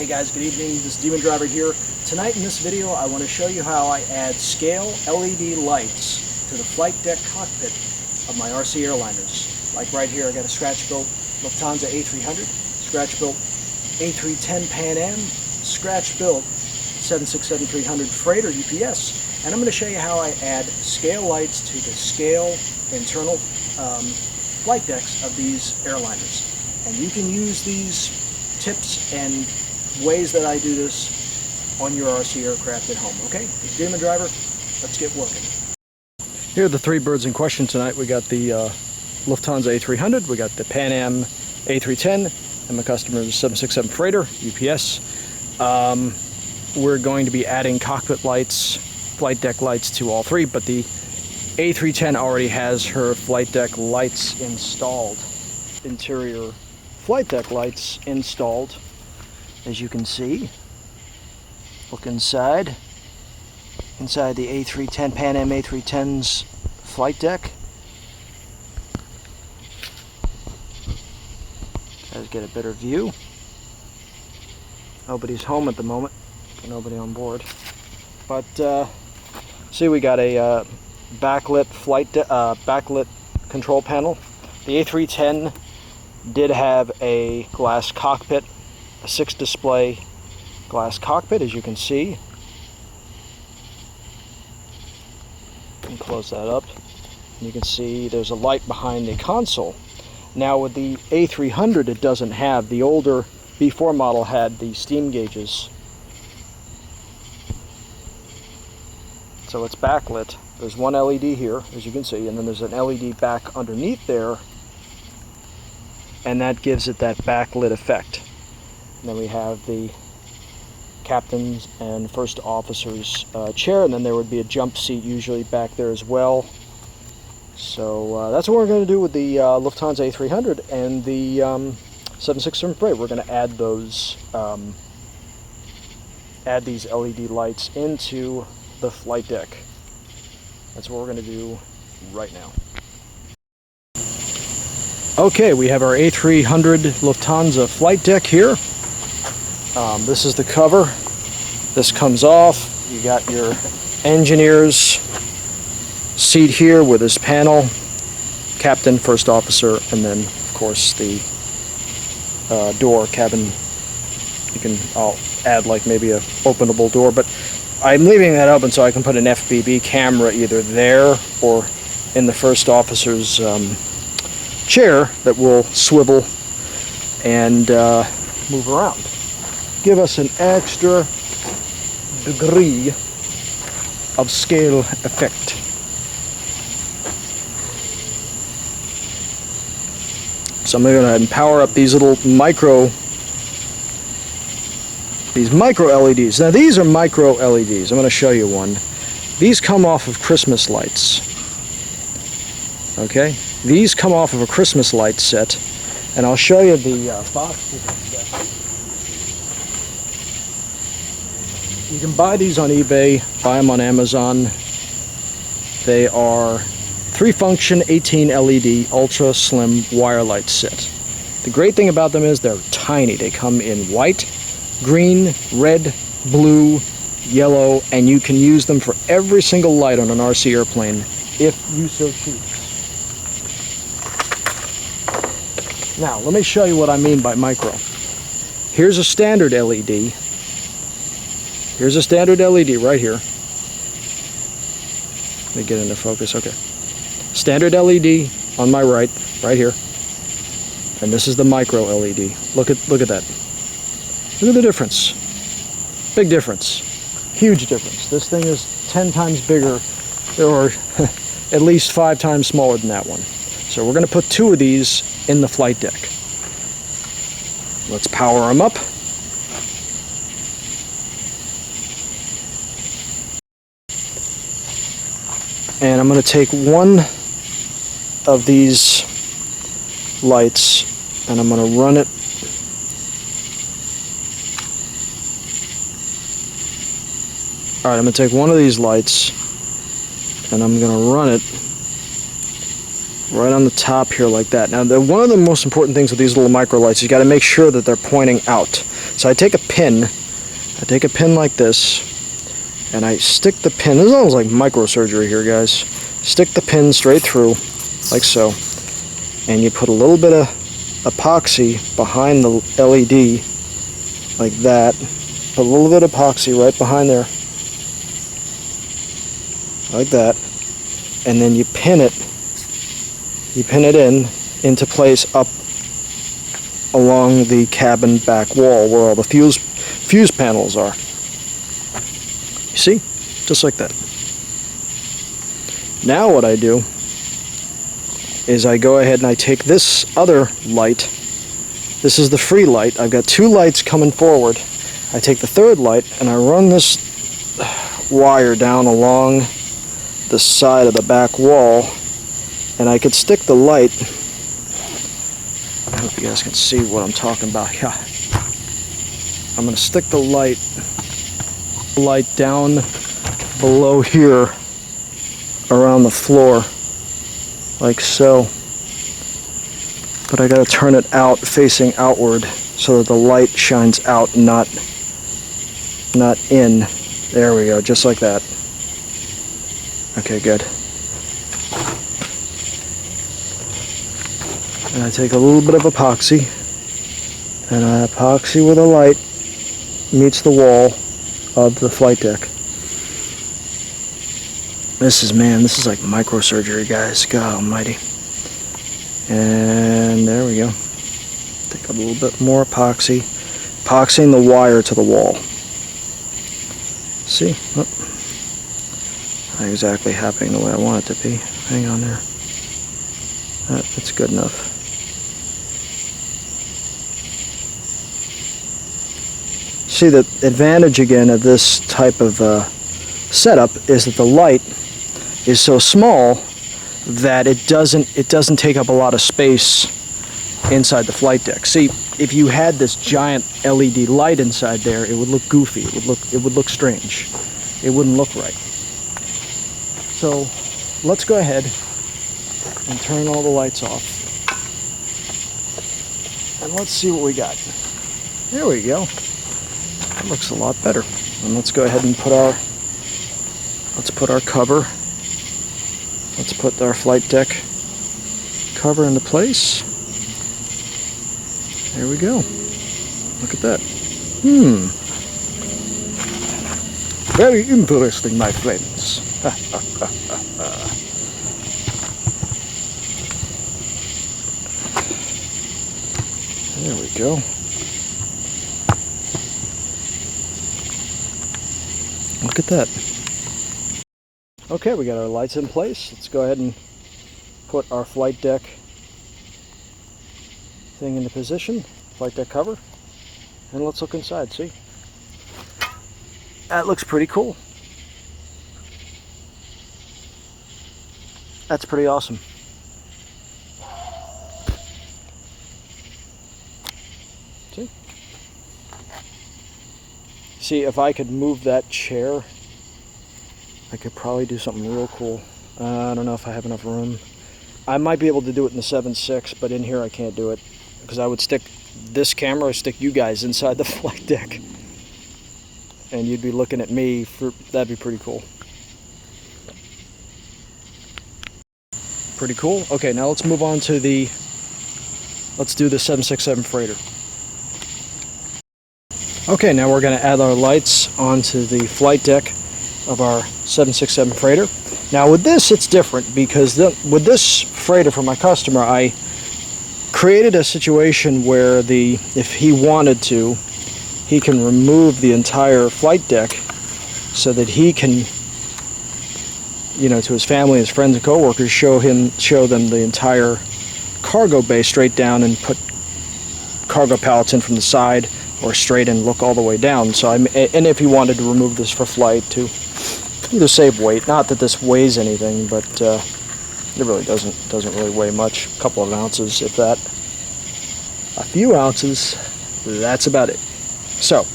Hey guys, good evening. This is DemonDriver here. Tonight in this video I want to show you how I add scale LED lights to the flight deck cockpit of my RC Airliners. Like right here, I got a scratch-built Lufthansa A300, scratch-built A310 Pan Am, scratch-built 767-300 freighter UPS, and I'm going to show you how I add scale lights to the scale internal flight decks of these airliners. And you can use these tips and ways that I do this on your RC aircraft at home. Okay, it's DemonDriver. Let's get working. Here are the three birds in question tonight. We got the Lufthansa A300, we got the Pan Am A310, and my customer's 767 freighter UPS. We're going to be adding cockpit lights, flight deck lights to all three, but the A310 already has her flight deck lights installed, interior flight deck lights installed. As you can see, look inside the A310 Pan Am A310's flight deck. Guys, get a better view. Nobody's home at the moment, nobody on board. But see, we got a backlit backlit control panel. The A310 did have a glass cockpit, a 6-display glass cockpit, as you can see. And close that up. You can see there's a light behind the console. Now with the A300, it doesn't have. The older B4 model had the steam gauges. So it's backlit. There's one LED here, as you can see, and then there's an LED back underneath there, and that gives it that backlit effect. And then we have the captain's and first officer's chair, and then there would be a jump seat usually back there as well. So that's what we're going to do with the Lufthansa A300 and the 767 freighter. We're going to add those, add these LED lights into the flight deck. That's what we're going to do right now. Okay, we have our A300 Lufthansa flight deck here. This is the cover. This comes off. You got your engineer's seat here with his panel, captain, first officer, and then of course the door, cabin. I'll add like maybe a openable door, but I'm leaving that open so I can put an FPV camera either there or in the first officer's chair that will swivel and move around. Give us an extra degree of scale effect. So I'm going to go ahead and power up these little micro LEDs. Now these are micro LEDs. I'm going to show you one. These come off of Christmas lights. Okay? These come off of a Christmas light set, and I'll show you the box. You can buy these on eBay, buy them on Amazon. They are 3-function 18 LED ultra slim wire light set. The great thing about them is they're tiny. They come in white, green, red, blue, yellow, and you can use them for every single light on an RC airplane if you so choose. Now, let me show you what I mean by micro. Here's a standard LED. Here's a standard LED right here. Let me get into focus. Okay. Standard LED on my right here. And this is the micro LED. Look at that. Look at the difference. Big difference. Huge difference. This thing is 10 times bigger, or at least 5 times smaller than that one. So we're going to put 2 of these in the flight deck. Let's power them up. And I'm going to take one of these lights and I'm going to run it Alright, I'm going to take one of these lights and I'm going to run it right on the top here like that. Now, one of the most important things with these little micro lights, you got to make sure that they're pointing out. So I take a pin like this, and I stick the pin, this is almost like microsurgery here, guys. Stick the pin straight through, like so, and you put a little bit of epoxy behind the LED, like that. Put a little bit of epoxy right behind there, like that, and then you pin it into place up along the cabin back wall where all the fuse panels are. You see? Just like that. Now what I do is I go ahead and I take this other light. This is the free light. I've got two lights coming forward. I take the third light and I run this wire down along the side of the back wall, and I could stick the light. I hope you guys can see what I'm talking about. Yeah. I'm going to stick the light down below here around the floor, like so. But I got to turn it out, facing outward, so that the light shines out, not in. There we go, just like that. Okay, good. And I take a little bit of epoxy, and I epoxy where the light meets the wall of the flight deck. This is like microsurgery, guys. God almighty. And there we go. Take a little bit more epoxy. Epoxying the wire to the wall. See? Oh. Not exactly happening the way I want it to be. Hang on there. That's good enough. See, the advantage again of this type of setup is that the light is so small that it doesn't take up a lot of space inside the flight deck. See, if you had this giant LED light inside there, it would look goofy. It would look strange. It wouldn't look right. So let's go ahead and turn all the lights off, and let's see what we got. There we go. That looks a lot better. And let's go ahead and put our cover. Let's put our flight deck cover into place. There we go. Look at that. Very interesting, my friends. There we go. Look at that. Okay, we got our lights in place. Let's go ahead and put our flight deck thing into position, flight deck cover, and let's look inside. See? That looks pretty cool. That's pretty awesome. See? See, if I could move that chair, I could probably do something real cool. I don't know if I have enough room. I might be able to do it in the 7.6, but in here I can't do it, because I would stick this camera, or stick you guys inside the flight deck, and you'd be looking at me. That'd be pretty cool. Pretty cool. Okay, now let's move on to let's do the 767 freighter. Okay, now we're going to add our lights onto the flight deck of our 767 freighter. Now with this, it's different, because with this freighter for my customer, I created a situation where if he wanted to, he can remove the entire flight deck so that he can, to his family, his friends and coworkers, show them the entire cargo bay straight down, and put cargo pallets in from the side, or straight and look all the way down. So and if he wanted to remove this for flight to either save weight, not that this weighs anything, but it really doesn't really weigh much, a couple of ounces, if that, a few ounces, that's about it. So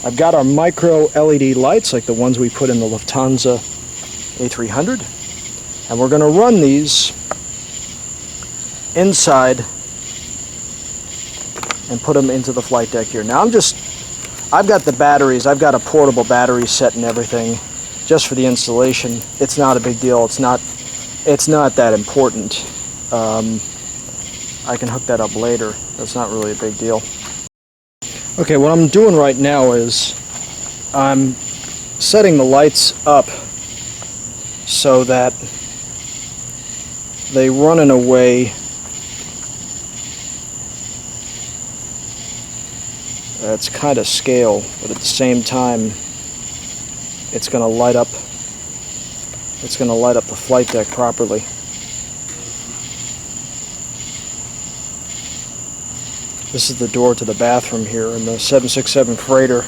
I've got our micro LED lights, like the ones we put in the Lufthansa A300, and we're going to run these inside and put them into the flight deck here. Now I'm just I've got the batteries. I've got a portable battery set and everything just for the installation. It's not a big deal. It's not that important. I can hook that up later. That's not really a big deal. Okay, what I'm doing right now is I'm setting the lights up so that they run in a way that's kind of scale, but at the same time it's going to light up the flight deck properly. This is the door to the bathroom here in the 767 freighter.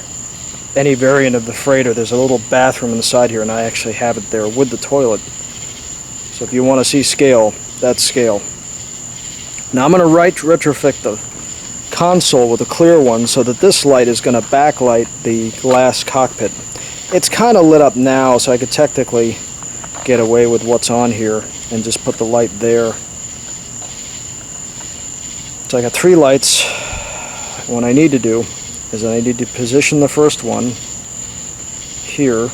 Any variant of the freighter, there's a little bathroom inside here, and I actually have it there with the toilet. So if you want to see scale, that's scale. Now I'm going to retrofit the console with a clear one so that this light is going to backlight the glass cockpit. It's kind of lit up now, so I could technically get away with what's on here and just put the light there. So I got 3 lights. What I need to do is I need to position the first one here.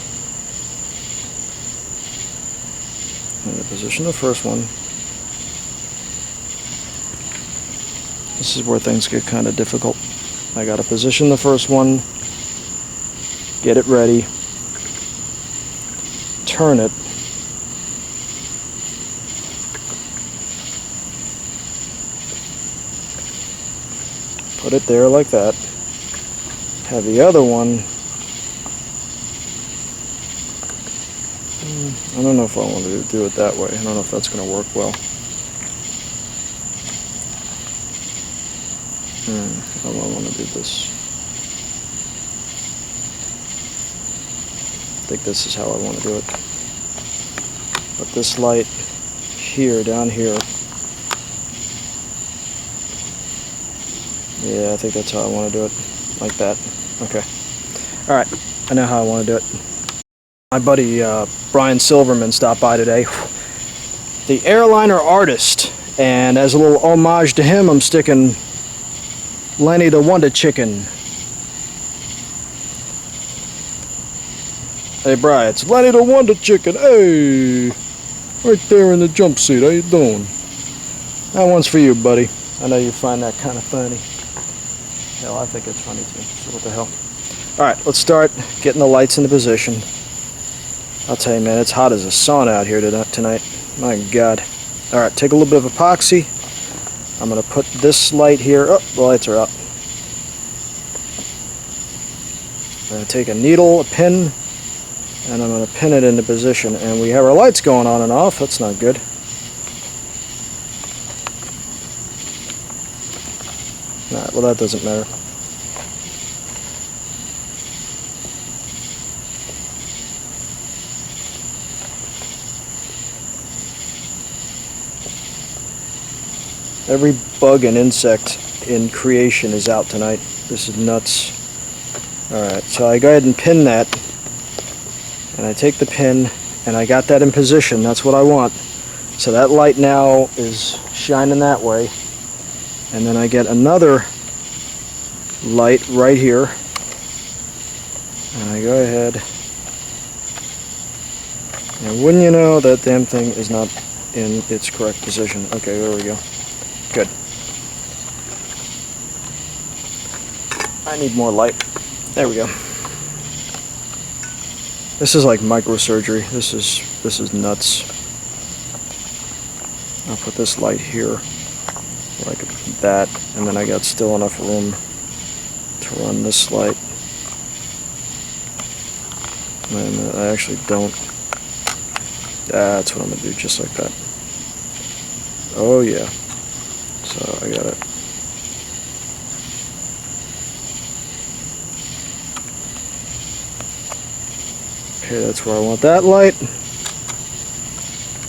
I'm going to position the first one. This is where things get kind of difficult. I got to position the first one, get it ready, turn it, put it there like that, have the other one, I don't know if I want to do it that way. I don't know if that's going to work well. How do I want to do this? I think this is how I want to do it. Put this light here, down here. Yeah, I think that's how I want to do it. Like that. Okay. Alright, I know how I want to do it. My buddy Brian Silverman stopped by today. The airliner artist. And as a little homage to him, I'm sticking Lenny the Wonder Chicken. Hey Brian, it's Lenny the Wonder Chicken. Hey! Right there in the jumpsuit. How you doing? That one's for you, buddy. I know you find that kind of funny. Hell, I think it's funny too. So what the hell? Alright, let's start getting the lights into position. I'll tell you, man, it's hot as a sauna out here tonight. My God. Alright, take a little bit of epoxy. I'm going to put this light here. Oh, the lights are up. I'm going to take a needle, a pin, and I'm going to pin it into position. And we have our lights going on and off. That's not good. Alright, well that doesn't matter. Every bug and insect in creation is out tonight. This is nuts. Alright, so I go ahead and pin that. And I take the pin and I got that in position. That's what I want. So that light now is shining that way. And then I get another light right here. And I go ahead. And wouldn't you know, that damn thing is not in its correct position. Okay, there we go. Good. I need more light. There we go. This is like microsurgery. This is nuts. I'll put this light here like that, and then I got still enough room to run this light. And I actually don't. That's what I'm gonna do, just like that. Oh yeah. So I got it. Okay, that's where I want that light.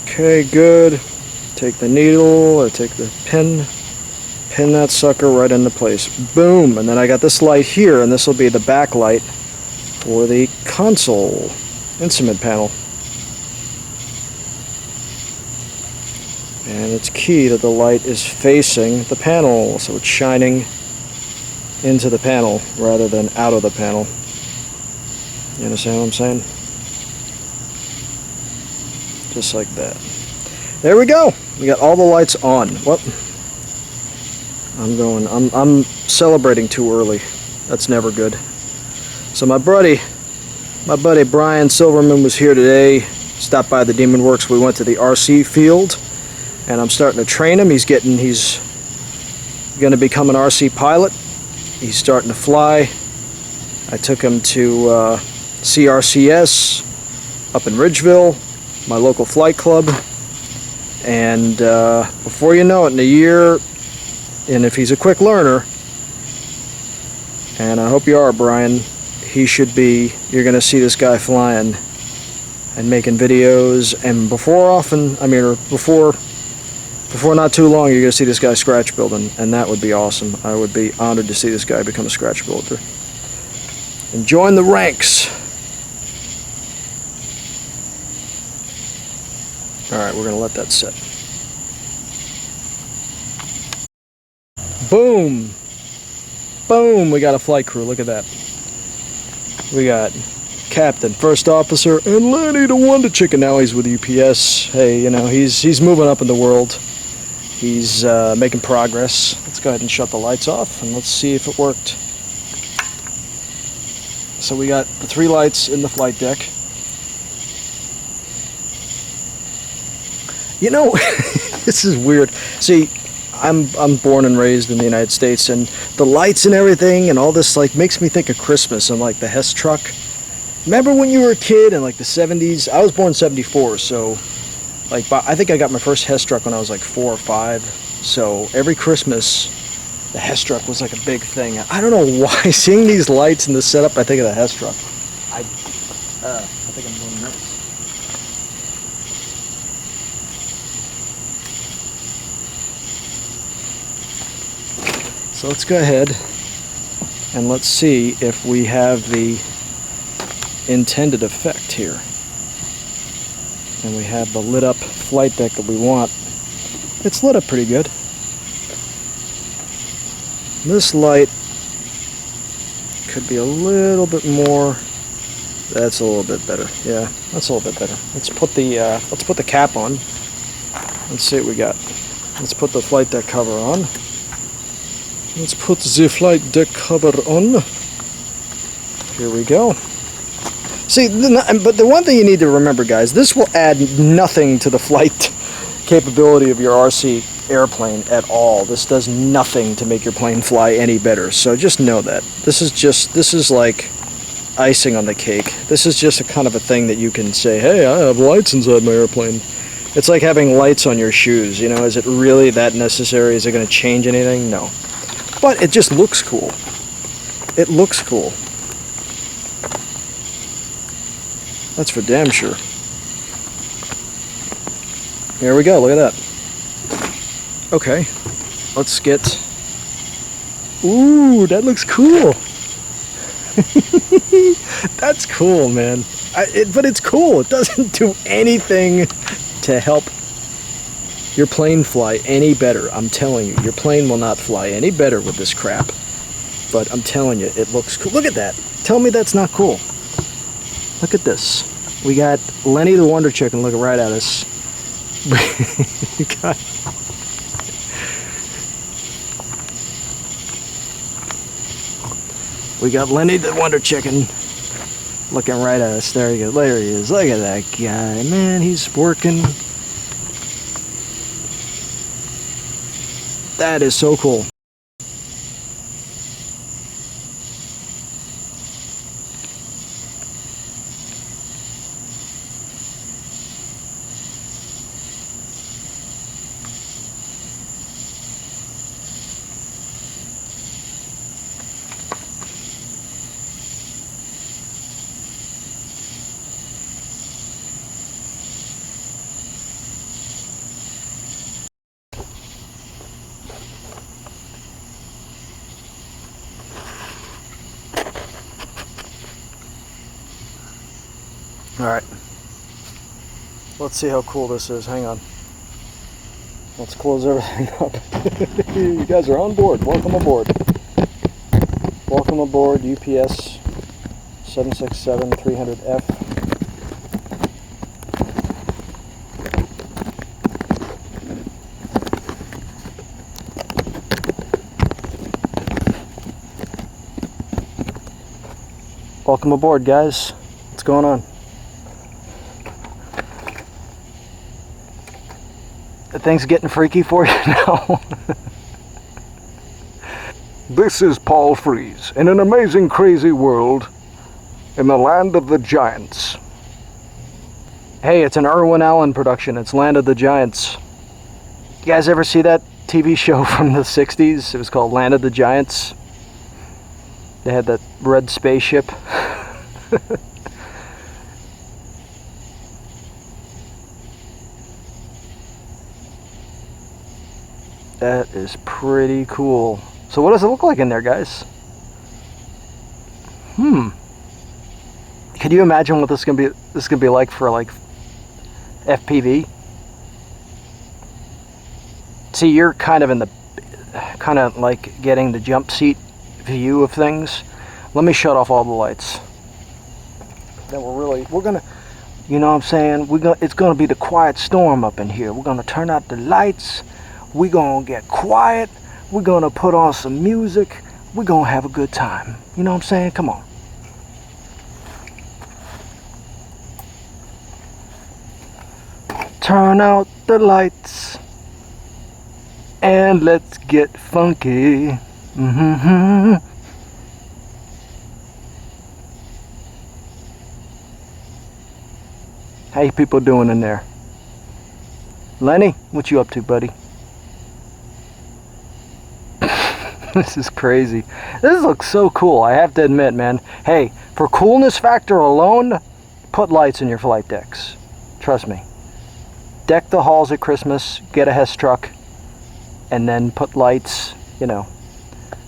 Okay, good. Take the needle, or take the pin, pin that sucker right into place. Boom! And then I got this light here, and this will be the backlight for the console instrument panel. And it's key that the light is facing the panel, so it's shining into the panel rather than out of the panel. You understand what I'm saying? Just like that. There we go. We got all the lights on. Whoop. I'm celebrating too early. That's never good. So my buddy Brian Silverman was here today. Stopped by the Demon Works. We went to the RC field, and I'm starting to train him. He's going to become an RC pilot. He's starting to fly. I took him to CRCS up in Ridgeville, my local flight club, and before you know it, in a year, and if he's a quick learner, and I hope you are, Brian, you're going to see this guy flying and making videos, and before not too long, you're going to see this guy scratch building, and that would be awesome. I would be honored to see this guy become a scratch builder and join the ranks. Alright, we're going to let that sit. Boom! Boom! We got a flight crew. Look at that. We got Captain, First Officer, and Lenny the Wonder Chicken. Now he's with UPS. Hey, you know, he's moving up in the world. He's making progress. Let's go ahead and shut the lights off, and let's see if it worked. So we got the 3 lights in the flight deck. You know, this is weird. See, I'm born and raised in the United States, and the lights and everything and all this like makes me think of Christmas and like the Hess truck. Remember when you were a kid in like the 70s? I was born in 74, so like I think I got my first Hess truck when I was like 4 or 5. So every Christmas, the Hess truck was like a big thing. I don't know why. Seeing these lights in the setup, I think of the Hess truck. I think I'm going nervous. So let's go ahead and let's see if we have the intended effect here. And we have the lit up flight deck that we want. It's lit up pretty good. This light could be a little bit more. That's a little bit better. Yeah, that's a little bit better. Let's put the cap on. Let's see what we got. Let's put the flight deck cover on. Let's put the flight deck cover on. Here we go. See, but the one thing you need to remember, guys, this will add nothing to the flight capability of your RC airplane at all. This does nothing to make your plane fly any better. So just know that. This is like icing on the cake. This is just a kind of a thing that you can say, hey, I have lights inside my airplane. It's like having lights on your shoes. You know, is it really that necessary? Is it going to change anything? No. But it just looks cool. It looks cool. That's for damn sure. Here we go, look at that. Okay, let's get... Ooh, that looks cool. That's cool, man. But it's cool. It doesn't do anything to help your plane fly any better. I'm telling you, your plane will not fly any better with this crap. But I'm telling you, it looks cool. Look at that. Tell me that's not cool. Look at this. We got Lenny the Wonder Chicken looking right at us. We got Lenny the Wonder Chicken looking right at us. There you go. There he is. Look at that guy. Man, he's working. That is so cool. Alright, let's see how cool this is. Hang on. Let's close everything up. You guys are on board. Welcome aboard. Welcome aboard UPS 767-300F. Welcome aboard, guys. What's going on? The thing's getting freaky for you now. This is Paul Freeze in an amazing, crazy world in the land of the giants. Hey, it's an Irwin Allen production. It's Land of the Giants. You guys ever see that TV show from the 60s? It was called Land of the Giants. They had that red spaceship. That is pretty cool. So what does it look like in there, guys? Could you imagine what this is gonna be like for like FPV? See, you're kind of like getting the jump seat view of things. Let me shut off all the lights. Then we're gonna, you know what I'm saying? It's gonna be the quiet storm up in here. We're gonna turn out the lights. We're gonna get quiet. We're gonna put on some music. We're gonna have a good time. You know what I'm saying? Come on. Turn out the lights and let's get funky. How you people doing in there? Lenny, what you up to, buddy? This is crazy. This looks so cool, I have to admit, man. Hey, for coolness factor alone, put lights in your flight decks. Trust me. Deck the halls at Christmas, get a Hess truck, and then put lights, you know.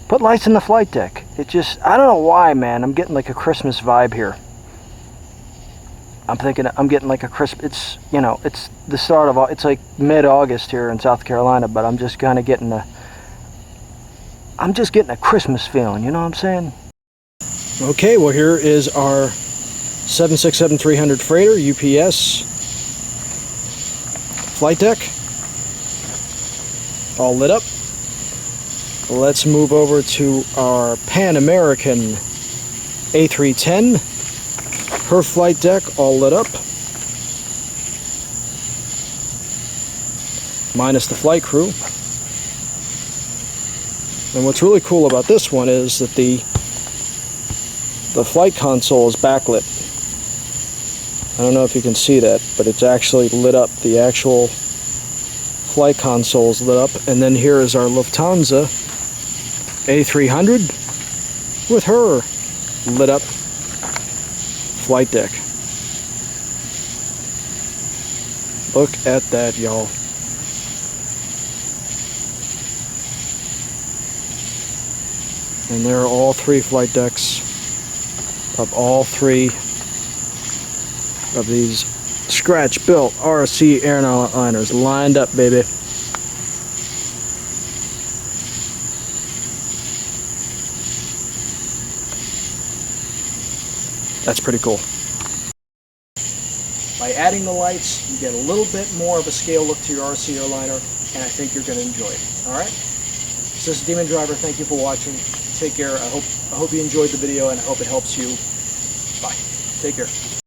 Put lights in the flight deck. It just, I don't know why, man. I'm getting like a Christmas vibe here. I'm getting like a crisp, it's, you know, it's the start of, it's like mid-August here in South Carolina, but I'm just kind of getting a Christmas feeling, you know what I'm saying? Okay, well here is our 767-300 freighter, UPS, flight deck, all lit up. Let's move over to our Pan American A310, her flight deck, all lit up, minus the flight crew. And what's really cool about this one is that the flight console is backlit. I don't know if you can see that, but it's actually lit up. The actual flight console is lit up. And then here is our Lufthansa A300 with her lit up flight deck. Look at that, y'all. And there are all three flight decks of all three of these scratch-built RC Airliners lined up, baby. That's pretty cool. By adding the lights, you get a little bit more of a scale look to your RC Airliner, and I think you're going to enjoy it. All right? So this is DemonDriver. Thank you for watching. Take care. I hope you enjoyed the video, and I hope it helps you. Bye. Take care.